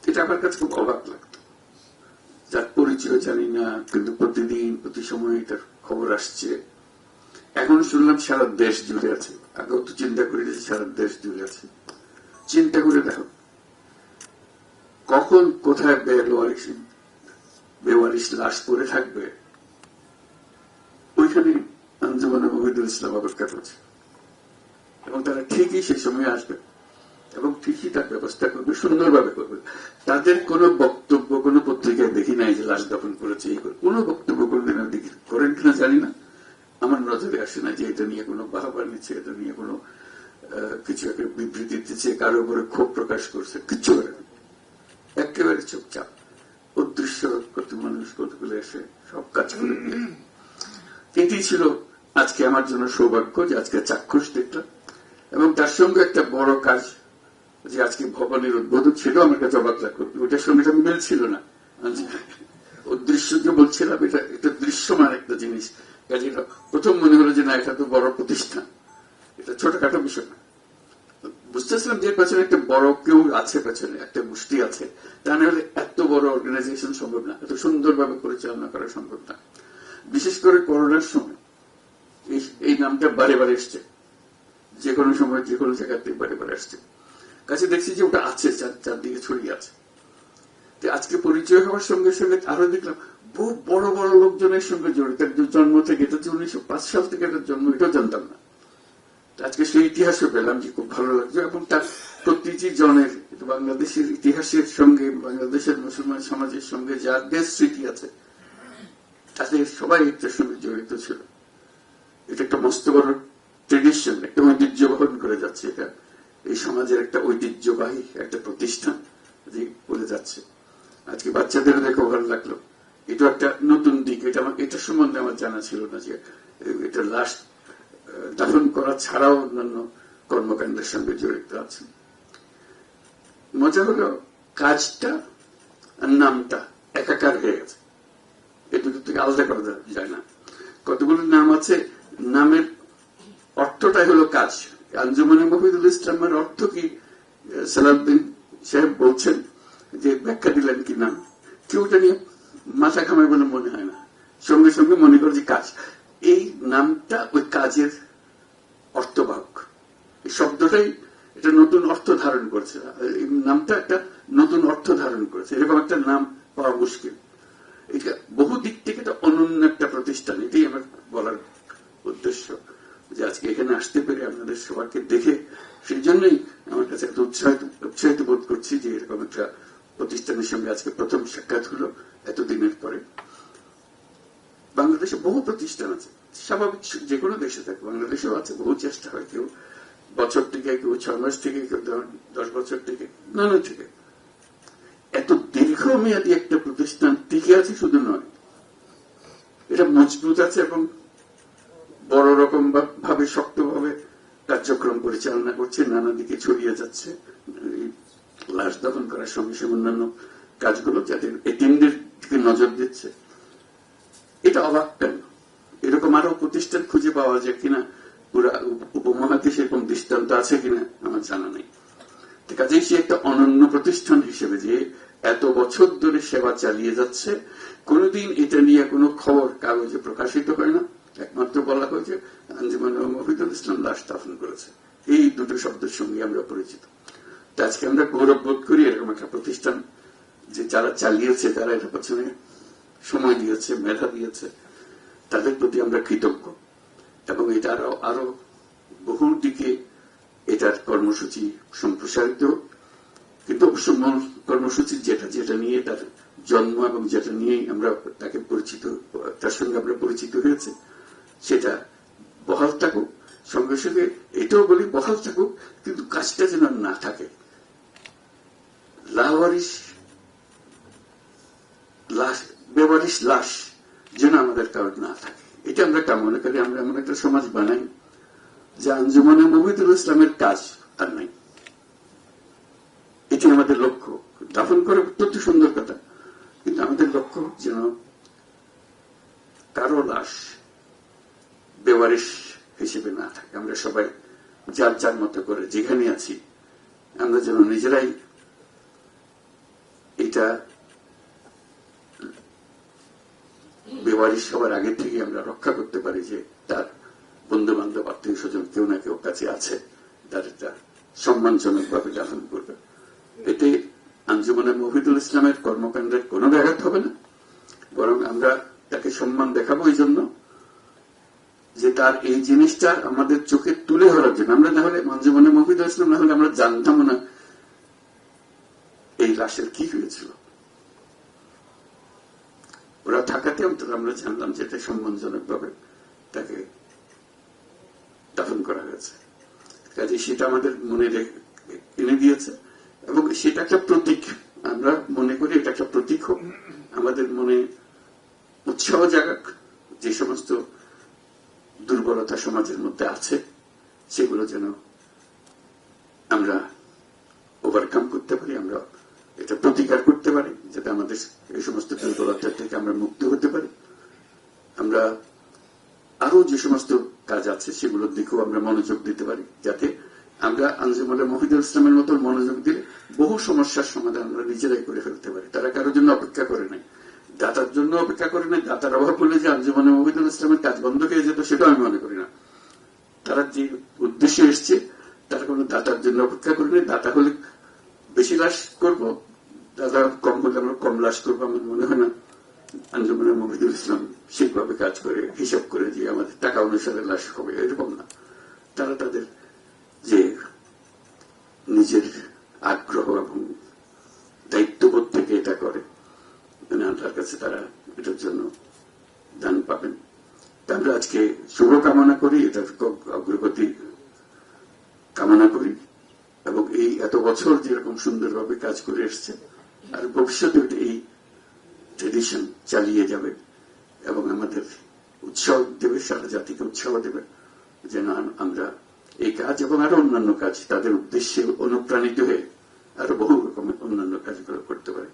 এটা আমার কাছে খুব অবাক লাগতো। যার পরিচয় জানি না, কিন্তু প্রতিদিন প্রতি সময় এটার খবর আসছে। এখন শুনলাম সারা দেশ জুড়ে আছে। আগেও তো চিন্তা করি যে সারা দেশ জুড়ে আছে। চিন্তা করে দেখো কখন কোথায় বেওয়ারিশ লাশ পড়ে থাকবে, ওইখানে আঞ্জুমানে মহিদুল ইসলাম অপেক্ষা করছে, এবং তারা ঠিকই সেই সময় আসবে এবং ঠিকই তার ব্যবস্থা করবে, সুন্দরভাবে করবে। তাদের কোনো বক্তব্য কোনো পত্রিকায় দেখি নাই যে লাশ দফন করেছে, কোনো বক্তব্য কোনদিন করেন কিনা জানি না, আমার নজরে আসে না যে এটা নিয়ে কোনো বাহাবা নিচ্ছে, এটা নিয়ে কোনো কিছু একটা বিবৃতি দিচ্ছে, কারো উপরে ক্ষোভ প্রকাশ করছে, কিচ্ছু করে না, একেবারে চুপচাপ। অদৃশ্য কত মানুষ কতগুলো এসে সব কাজ করে। এটি ছিল আজকে আমার জন্য সৌভাগ্য যে আজকে চাক্ষুষ দেখলাম, এবং তার সঙ্গে একটা বড় কাজ যে আজকে ভবনের উদ্বোধন ছিল। আমার কাছে অবাক লাগলো, ওটার সঙ্গে এটা মিল ছিল না। অদৃশ্য যে বলছিলাম, এটা দৃশ্যমান একটা জিনিস। কাজে প্রথম মনে হলো যে না, এটা তো বড় প্রতিষ্ঠান, এটা ছোটখাটো বিষয় না। বুঝতেছিলাম যে পেছনে একটা বড় কেউ আছে, পেছনে একটা গোষ্ঠী আছে, তা না হলে এত বড় অর্গানাইজেশন সম্ভব না, এত সুন্দরভাবে পরিচালনা করা সম্ভব না। বিশেষ করে করোনার সময় এই নামটা বারে বারে এসছে, যে কোনো সময় যে কোনো জায়গাতে বারে বারে আসছে। কাছে দেখছি যে ওটা আছে, চারদিকে ছড়িয়ে আছে। আজকে পরিচয় হওয়ার সঙ্গে সঙ্গে আরো দেখলাম বহু বড় বড় লোকজনের সঙ্গে জড়িত, জন্ম থেকে। এটা যে 1905 সাল থেকে এটার জন্ম, এটাও জানতাম না। আজকে সেই ইতিহাসও পেলাম, যে খুব ভালো লাগছে। এবং তার প্রতিটি জনের বাংলাদেশের ইতিহাসের সঙ্গে, বাংলাদেশের মুসলমান সমাজের সঙ্গে যাদের স্মৃতি আছে, তাদের সবাই এটার সঙ্গে জড়িত ছিল। এটা একটা মস্ত বড় ট্রেডিশন, একটা ঐতিহ্য বহন করে যাচ্ছে। এটা এই সমাজের একটা ঐতিহ্যবাহী একটা প্রতিষ্ঠান যে বলে যাচ্ছে। আজকে বাচ্চাদের দেখে ভালো লাগলো। এটা একটা নতুন দিক, এটা সম্বন্ধে আমার জানা ছিল না, যে এটা লাশ দাফন করা ছাড়াও অন্যান্য কর্মকাণ্ডের সঙ্গে জড়িত আছে। মজা হলো কাজটা আর নামটা একাকার হয়ে গেছে, এ দুটো থেকে আলাদা করা যায় না। কতগুলো নাম আছে, নামের অর্থটাই হলো কাজ। আঞ্জুমানে মহিদুল ইসলামের অর্থ কি সালাউদ্দিন সাহেব বলছেন, যে ব্যাখ্যা দিলেন কি নাম, কেউ এটা নিয়ে মাথা ঘামায় বলে মনে হয় না, সঙ্গে সঙ্গে মনে করে যে কাজ। এই নামটা ওই কাজের অর্থবাহক। এই শব্দটাই এটা নতুন অর্থ ধারণ করেছে, এই নামটা একটা নতুন অর্থ ধারণ করেছে। এরকম একটা নাম পাওয়া মুশকিল। এটা বহু দিক থেকে এটা অনন্য একটা প্রতিষ্ঠান, এটাই আমার বলার উদ্দেশ্য। যে আজকে এখানে আসতে পেরে আপনাদের সবাইকে দেখে, সেই জন্যই আমার কাছে একটা উৎসাহিত বোধ করছি যে এরকম একটা প্রতিষ্ঠানের সঙ্গে আজকে প্রথম সাক্ষাৎ হলো এতদিনের পরে। বাংলাদেশে বহু প্রতিষ্ঠান আছে, স্বাভাবিক যে কোনো দেশে থাকে, বাংলাদেশেও আছে। বহু চেষ্টা হয়, কেউ বছর থেকে, কেউ 6 মাস থেকে, কেউ 10 বছর থেকে, নানা থেকে। এত দীর্ঘমেয়াদী একটা প্রতিষ্ঠান টিকে আছে শুধু নয়, এটা মজবুত আছে এবং বড় রকম ভাবে শক্তভাবে কার্যক্রম পরিচালনা করছে, নানা দিকে ছড়িয়ে যাচ্ছে। লাশ দফন করার সঙ্গে সঙ্গে অন্যান্য কাজগুলো, যাদের এটিএমদের দিকে নজর দিচ্ছে। এটা অবাক কেন? এরকম আরো প্রতিষ্ঠান খুঁজে পাওয়া যায় কিনা, পুরা উপমহাদেশে এরকম দৃষ্টান্ত আছে কিনা আমার জানা নেই। কাজেই সে একটা অনন্য প্রতিষ্ঠান হিসেবে যে এত বছর ধরে সেবা চালিয়ে যাচ্ছে, কোনোদিন এটা নিয়ে কোনো খবর কাগজে প্রকাশিত হয় না। একমাত্র বলা হয়েছে আঞ্জুমানে মহিদুল ইসলাম লাশ দাফন করেছে, এই দুটো শব্দের সঙ্গে আমরা পরিচিত। আজকে আমরা গৌরব বোধ করি এরকম একটা প্রতিষ্ঠান, যে যারা চালিয়েছে, যারা এর পেছনে সময় দিয়েছে, মেধা দিয়েছে, তাদের প্রতি আমরা কৃতজ্ঞ। এবং এটা আরো বহু দিকে এটার কর্মসূচি সম্প্রসারিত, কিন্তু অবশ্য মূল কর্মসূচি যেটা নিয়ে তার জন্ম এবং যেটা নিয়ে আমরা তাকে পরিচিত, তার সঙ্গে আমরা পরিচিত হয়েছে, সেটা বহাল থাকুক। সঙ্গে সঙ্গে এটাও বলি বহাল থাকুক, কিন্তু কাজটা যেন না থাকে। বেওয়ারিশ লাশ যেন আমাদের কারণ না থাকে, এটা আমরা কামনা করি। আমরা এমন একটা সমাজ বানাই যে আঞ্জুমানে মহিদুল ইসলামের কাজ আর নাই, এটি আমাদের লক্ষ্য। দাফন করা অত্যন্ত সুন্দর কথা, কিন্তু আমাদের লক্ষ্য যেন কারো লাশ বেওয়ারিশ হিসেবে না থাকে। আমরা সবাই যার যার মতো করে যেখানে আছি, আমরা যেন নিজেরাই এটা বেওয়ারিশ হওয়ার আগে থেকে আমরা রক্ষা করতে পারি যে তার বন্ধু বান্ধব আত্মীয় স্বজন কেউ না কেউ কাছে আছে, তার এটা সম্মানজনক ভাবে দাফন করবে। এতে আঞ্জুমানে মফিদুল ইসলামের কর্মকাণ্ডের কোনো ব্যাঘাত হবে না, বরং আমরা তাকে সম্মান দেখাবো এই জন্য যে তার এই জিনিসটা আমাদের চোখে তুলে ধরার জন্য। আমরা না হলে আঞ্জুমানে মফিদুল ইসলাম না হলে আমরা জানতাম না এই লাশের কি হয়েছিল। ওরা থাকাতে অন্তত আমরা জানলাম যে এটা সম্মানজনক ভাবে তাকে দাফন করা হয়েছে। কাজে সেটা আমাদের মনে এনে দিয়েছে এবং সেটা একটা প্রতীক। আমরা মনে করি এটা একটা প্রতীক হোক, আমাদের মনে উৎসাহ জাগাক, যে সমস্ত দুর্বলতা সমাজের মধ্যে আছে সেগুলো যেন আমরা ওভারকাম করতে পারি, আমরা এটা প্রতিকার করতে পারি, যাতে আমাদের এই সমস্ত দুর্বলতা থেকে আমরা মুক্ত হতে পারি। আমরা আরো যে সমস্ত কাজ আছে সেগুলোর দিকেও আমরা মনোযোগ দিতে পারি, যাতে আমরা আঞ্জুমানে মফিদুল ইসলামের মতো মনোযোগ দিলে বহু সমস্যার সমাধান আমরা নিজেরাই করে ফেলতে পারি। তারা কারোর জন্য অপেক্ষা করে নাই, দাতার জন্য অপেক্ষা করে নাই। দাতার অভাব হলে যে আঞ্জুমানে মফিদুল ইসলামের কাজ বন্ধ হয়ে যেত সেটা আমি মনে করি না। তারা যে উদ্দেশ্যে এসছে তারা কোনো দাতার জন্য অপেক্ষা করে নাই। দাতা হলে বেশি লাশ করবো, দাদা কম হলে আমরা কম লাশ করবো, আমার মনে হয় না আঞ্জুমানে মফিদুল ইসলাম সেইভাবে কাজ করে হিসাব করে যে আমাদের টাকা অনুসারে লাশ হবে, এরকম না। তারা তাদের যে নিজের আগ্রহ এবং দায়িত্ববোধ থেকে এটা করে, মানে আল্লাহর কাছে তারা এটার জন্য দান পাবেন। আমরা আজকে শুভকামনা করি, এটার অগ্রগতি কামনা করি এবং এই এত বছর যেরকম সুন্দরভাবে কাজ করে এসছে আর ভবিষ্যতে এই ট্রেডিশন চালিয়ে যাবে এবং আমাদের উৎসাহ দেবে, সারা জাতিকে উৎসাহ দেবে যেন আমরা এই কাজ এবং আরো অন্যান্য কাজ তাদের উদ্দেশ্যে অনুপ্রাণিত হয়ে আরো বহু রকমের অন্যান্য কাজগুলো করতে পারি।